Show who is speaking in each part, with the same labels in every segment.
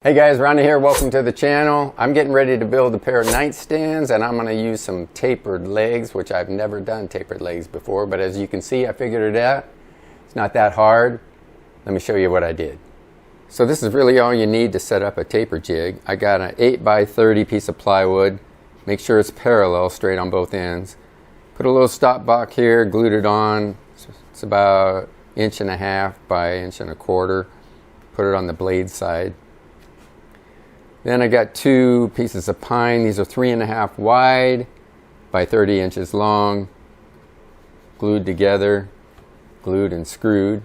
Speaker 1: Hey guys, Ronnie here. Welcome to the channel. I'm getting ready to build a pair of nightstands, and I'm going to use some tapered legs, which I've never done tapered legs before, but as you can see, I figured it out. It's not that hard. Let me show you what I did. So this is really all you need to set up a taper jig. I got an 8x30 piece of plywood. Make sure it's parallel, straight on both ends. Put a little stop block here, glued it on. It's about 1.5 inches by 1.25 inches. Put it on the blade side. Then I got 2 pieces of pine. These are 3.5 wide by 30 inches long, glued together, glued and screwed.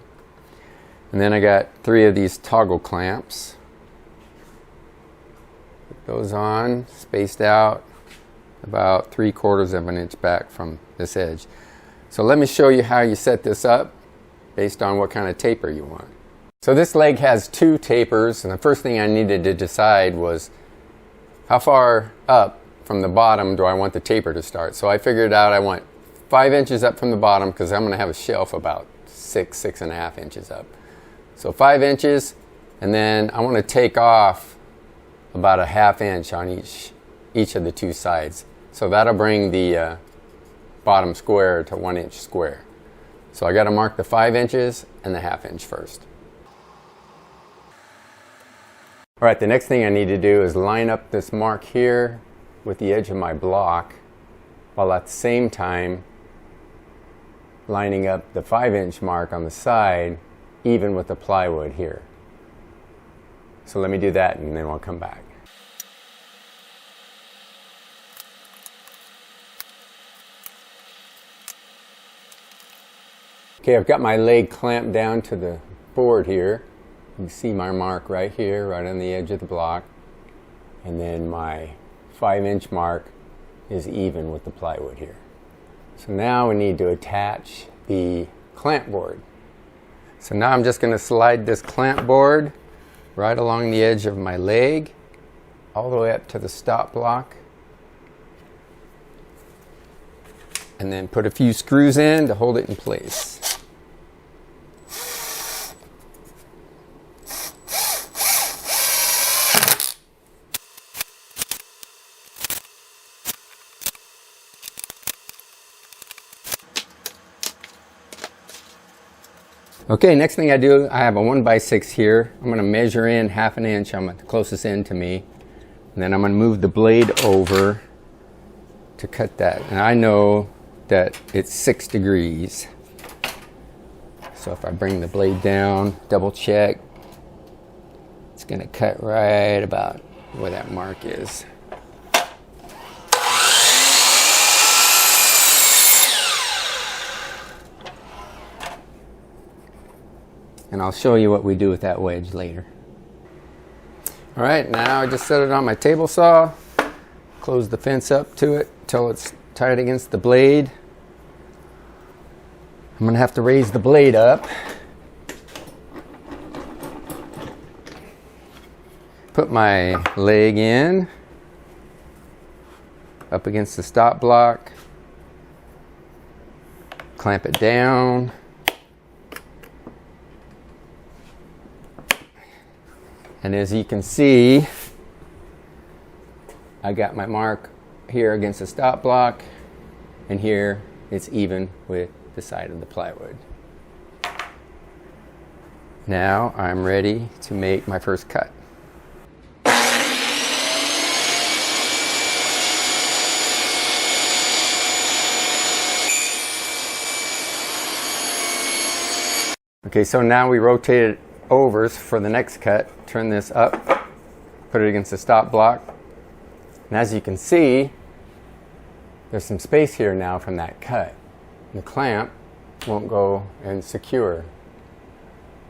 Speaker 1: And then I got 3 of these toggle clamps. Put those on, spaced out about 3/4 inch back from this edge. So let me show you how you set this up based on what kind of taper you want. So this leg has 2 tapers, and the first thing I needed to decide was how far up from the bottom do I want the taper to start. So I figured out I want 5 inches up from the bottom because I'm going to have a shelf about 6.5 inches up. So 5 inches, and then I want to take off about 1/2 inch on each of the 2 sides. So that'll bring the bottom square to 1 inch square. So I got to mark the 5 inches and the 1/2 inch first. All right, the next thing I need to do is line up this mark here with the edge of my block, while at the same time lining up the 5-inch mark on the side even with the plywood here. So let me do that and then we'll come back. Okay, I've got my leg clamped down to the board here. You can see my mark right here, right on the edge of the block. And then my 5-inch mark is even with the plywood here. So now we need to attach the clamp board. So now I'm just going to slide this clamp board right along the edge of my leg, all the way up to the stop block. And then put a few screws in to hold it in place. Okay, next thing I do, I have a 1x6 here. I'm going to measure in 1/2 inch. I'm at the closest end to me. And then I'm going to move the blade over to cut that. And I know that it's 6 degrees. So if I bring the blade down, double check, it's going to cut right about where that mark is. And I'll show you what we do with that wedge later. All right, now I just set it on my table saw, close the fence up to it till it's tight against the blade. I'm gonna have to raise the blade up. Put my leg in, up against the stop block, clamp it down. And as you can see, I got my mark here against the stop block, and here it's even with the side of the plywood. Now I'm ready to make my first cut. Okay, so now we rotate it over for the next cut. Turn this up, put it against the stop block, and as you can see, there's some space here now from that cut. The clamp won't go and secure.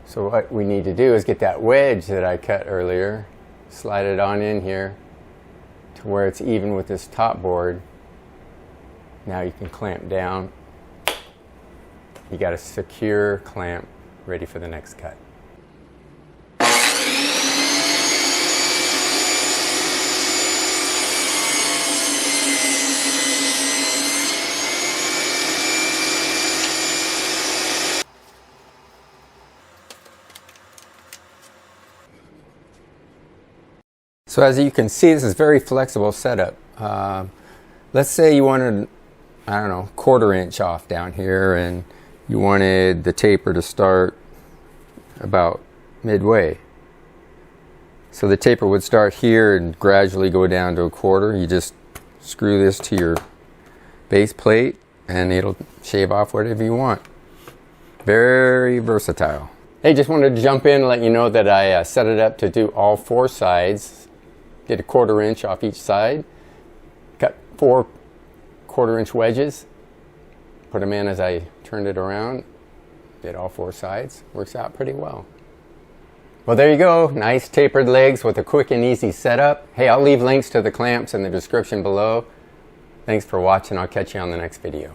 Speaker 1: So what we need to do is get that wedge that I cut earlier, slide it on in here to where it's even with this top board. Now you can clamp down. You got a secure clamp ready for the next cut. So as you can see, this is very flexible setup. Let's say you wanted, I don't know, 1/4 inch off down here, and you wanted the taper to start about midway. So the taper would start here and gradually go down to 1/4. You just screw this to your base plate and it'll shave off whatever you want. Very versatile. Hey, just wanted to jump in and let you know that I set it up to do all 4 sides. Did a 1/4 inch off each side. Got 4 1/4 inch wedges. Put them in as I turned it around. Did all 4 sides. Works out pretty well. Well, there you go. Nice tapered legs with a quick and easy setup. Hey, I'll leave links to the clamps in the description below. Thanks for watching. I'll catch you on the next video.